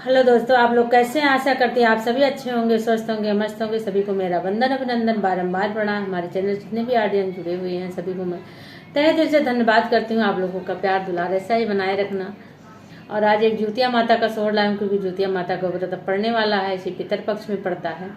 Hello दोस्तों, आप लोग कैसे हैं? आशा करती हैं आप सभी अच्छे होंगे, स्वस्थ होंगे, मस्त होंगे। सभी को मेरा वंदन अभिनंदन, बारंबार प्रणाम। हमारे चैनल जितने भी ऑडियंस जुड़े हुए हैं सभी को मैं तहे दिल से धन्यवाद करती हूँ। आप लोगों का प्यार दुलार ऐसा ही बनाए रखना। और आज एक ज्योतिया माता का सोहर लाऊं, क्योंकि ज्योतिया माता का व्रत अब पड़ने वाला है, इसी पितर पक्ष में पड़ता है।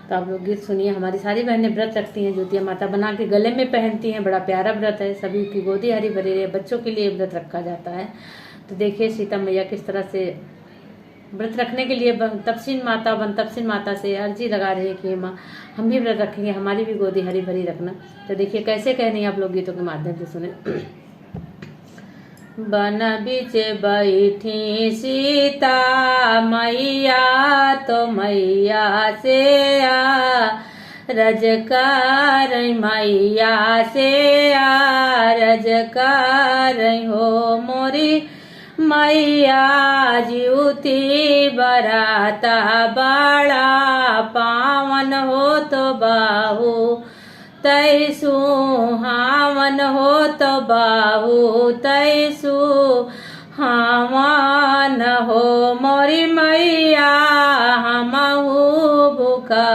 तो आप लोग गीत सुनिए। हमारी सारी बहनें व्रत रखती हैं, ज्योतिया माता बना के गले में पहनती हैं। बड़ा प्यारा व्रत है, सभी की गोदी हरी भरी रहे, बच्चों के लिए व्रत रखा जाता है। तो देखिए सीता मैया किस तरह से व्रत रखने के लिए तपस्विन माता से अर्जी लगा रही है कि माँ हम भी व्रत रखेंगे, हमारी भी गोदी हरी भरी रखना। तो देखिए कैसे कह रही हैं, आप लोग गीतों के माध्यम से सुने। बन बीच बैठी सीता मैया, तो मैया से रजकार मैया से रजकार हो मोरी मैया। ज्योति बराता बड़ा पावन हो तो बाहू तैसु हावन हो तो बाहू तैसु हावन हो मोरी मैया। हमहू भूखा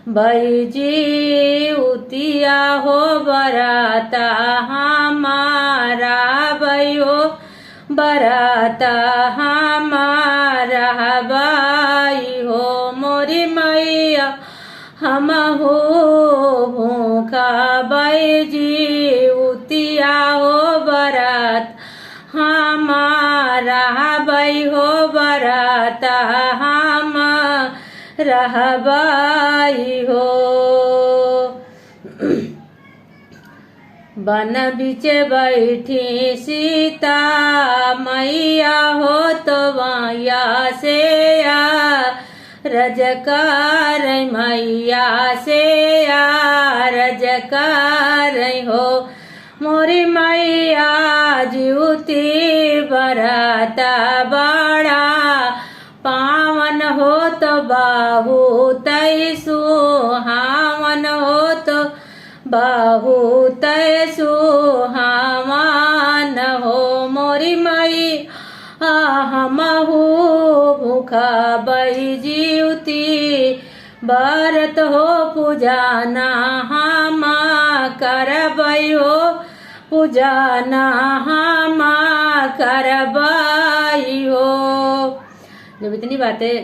बैजी उतिया हो बराता हमारा भयो बराता हमारा बाई हो मोरी मैया। हम हो भूखा बैजी उतिया हो बरात हमारा बाई हो बराता हम रहबाई हो। बन बीच बैठी सीता मैया हो तो मैया से रजकार मैया से रजकार हो मोरी मैया। ज्योति बराता बड़ा पावन हो तो बाहू तैसु हावन हो तो बाहू तैसु हावन हो मोरी मई। हमहू भूखा बैजीवती बरत हो पूजाना हम करबई हो पूजाना हम करबई हो। जब इतनी बातें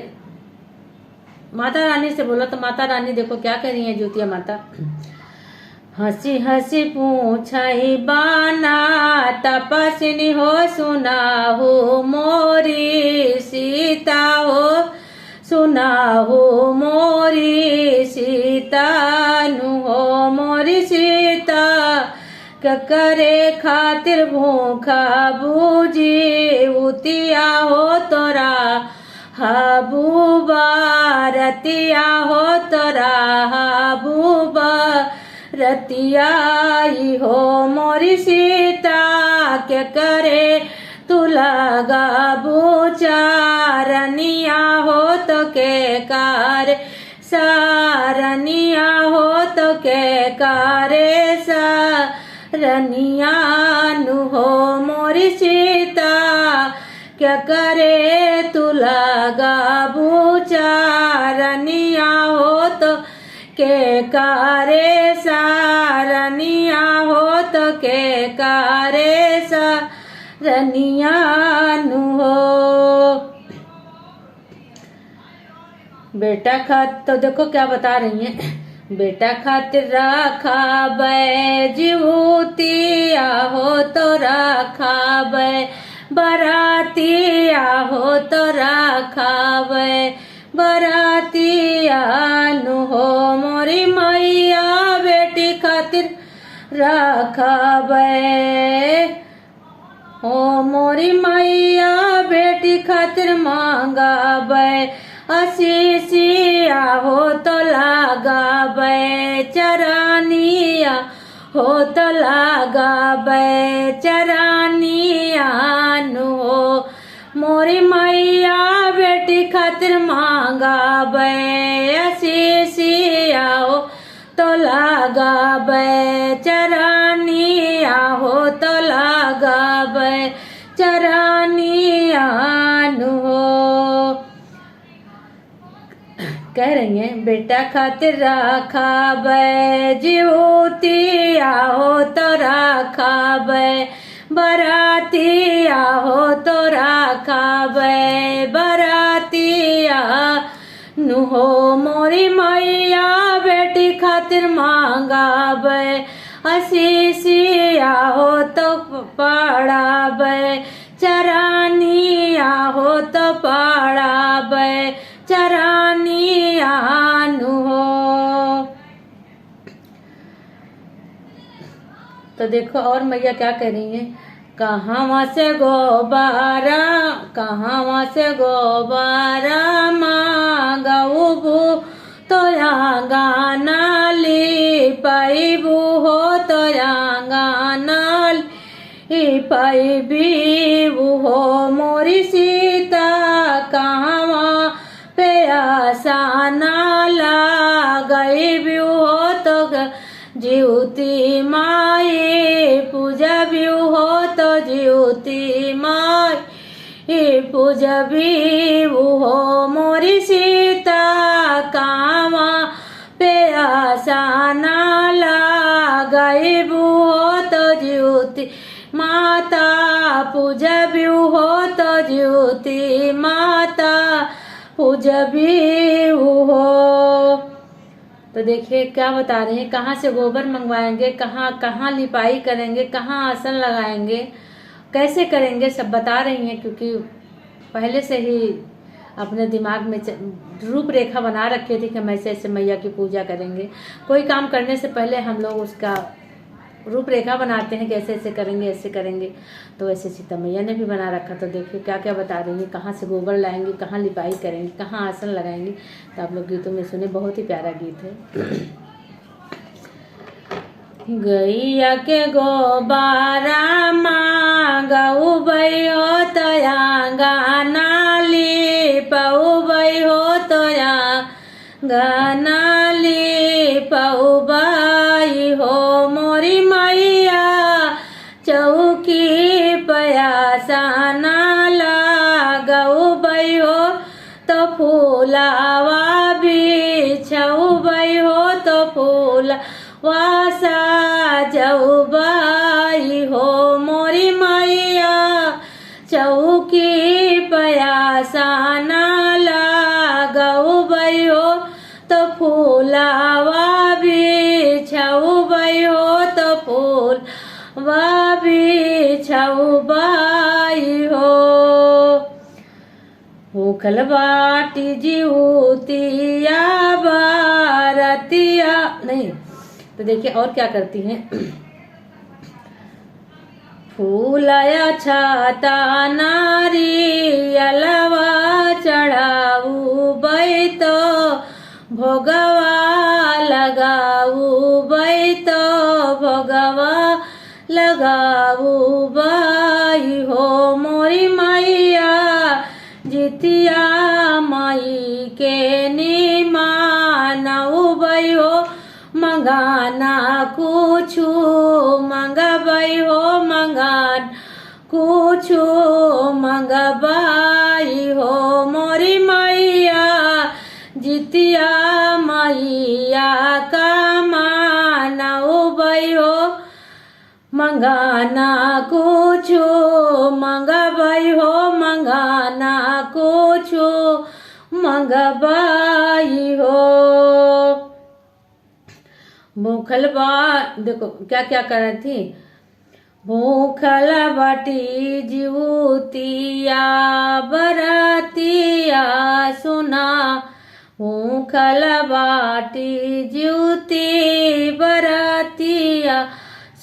माता रानी से बोला तो माता रानी देखो क्या कह रही है ज्योतिया माता। हंसी हंसी पूछई बाना तपस्विनी हो सुना हो मोरी सीता हो सुना हो मोरी सीता नु हो मोरी सीता करे खातिर भूखा बूझी उतिया हो तोरा हबूबा रतिया हो तोरा हबूबा रतियाई हो मोरी सीता के करे तू लगा बुचारनिया हो तो के कार सारनिया हो तो के कारे सारनिया नु हो मोरी सीता क्या करे तू लगा बुचारनिया हो तो के कारे सारनिया हो तो के कारे सारनिया नु हो। बेटा तो देखो क्या बता रही हैं। बेटा खातिर रखा बैजूतिया हो तो रखा बै बरातिया हो तो रखा बै बरातिया नु हो मोरी मैया। बेटी खातिर रखबे हो मोरी मैया बेटी खातिर मांगबे असीसिया हो तो लागबे चरानिया हो तो लागबे चरानिया नु हो मोरी मैया। बेटी खातिर मांगबे असीसिया हो तो लागबे चरानिया हो तो लागबे चरानिया नु हो। कह रही हैं बेटा खातिर राखाबे जीवतिया हो तो राखाबे बरातिया हो तो राखाबे बरातिया नुहो मोरी मैया बेटी खातिर मांगाबे असीसिया हो तो पड़ाबे चरानिया हो तो पड़ाबे चरानिया नुहो। तो देखो और मैया क्या कह रही है, कहाँ से गोबारा कहाँ से गोबारा मांगऊ बू तो गाना ली पाइबू हो तो गाना ली पाइबू हो मोरी सीता कहाँ पे आसाना गई भी हो तो जीवती माई पूजा भी हो तो जीवती माई पूजा भी हो मोरी सीता कामा पे आसाना गई भी हो तो जीवती माता पूजा भी हो तो जीवती माता पूजा भी हो। तो देखिए क्या बता रहे हैं, कहाँ से गोबर मंगवाएंगे, कहाँ कहाँ लिपाई करेंगे, कहाँ आसन लगाएंगे, कैसे करेंगे, सब बता रही हैं। क्योंकि पहले से ही अपने दिमाग में रूपरेखा बना रखी थी कि हम ऐसे ऐसे मैया की पूजा करेंगे। कोई काम करने से पहले हम लोग उसका रूपरेखा बनाते हैं कि ऐसे ऐसे करेंगे, ऐसे करेंगे। तो वैसे सीता मैया ने भी बना रखा। तो देखिए क्या क्या बता रही है, कहाँ से गोबर लाएंगे, कहाँ लिपाई करेंगे, कहाँ आसन लगाएंगे। तो आप लोग गीतों में सुने, बहुत ही प्यारा गीत है। गैया के गोबारा मांगऊ बई हो तया गाना ली पऊ बई हो तया गाना ली पऊ बई हो मोरी मैया चौकी पयासाना लागऊ बई हो तो फूलावा बिछऊ बई हो तो फूला वासा जऊबाई हो मोरी मैया चौकी पयासाना लागऊ बई हो तो फूलावा बिछऊ बई हो तो फूल वा बिछऊ बाई हो भूखल बाटी जीवतिया बारतिया नहीं। तो देखिए और क्या करती हैं, फूलया छाता नारी अलवा चढ़ाऊ बई तो भोगवा लगाऊ बई तो भोगवा लगाऊ बई हो मोरी मैया जितिया माई के निमानऊ बई हो मंगाना कुछु मंगबई हो मंगान कुछु मंगबई हो मोरी मैया जितिया मैया का मानऊ बई हो मंगाना कुछु मंगबई हो मंगाना कुछु मंगबई हो। भूखल बा देखो क्या क्या कर रही थी, भूखल बाटी जीवतिया बरातिया सुना भूखल बाटी जीवती बरातिया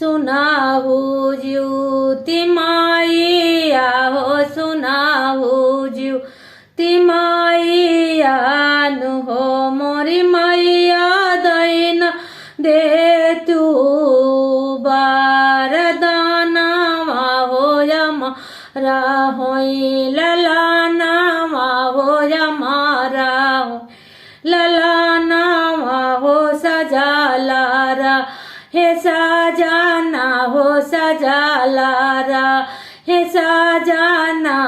सुनाहू ज्योति माइया हो सुनाहू ज्योति माइया नु हो मोरी मैया दैन दे तू बारदाना हो यमारा होई ललाना हो यमारा ललाना हो सजालारा हे साजाना हो सजालारा हे साजाना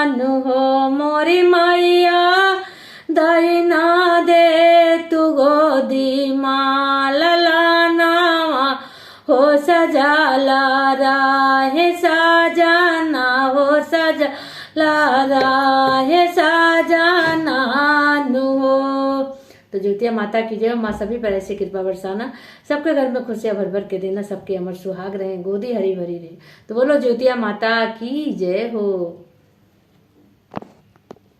नु हो मोरी मैया दैना दे सजा ला राहे साजाना हो सजा ला राहे साजाना नु हो। तो ज्योतिया माता की जय। माँ सभी पर ऐसी कृपा बरसाना, सबके घर में खुशियां भर भर के देना, सबके अमर सुहाग रहे, गोदी हरी भरी रहे। तो बोलो ज्योतिया माता की जय हो।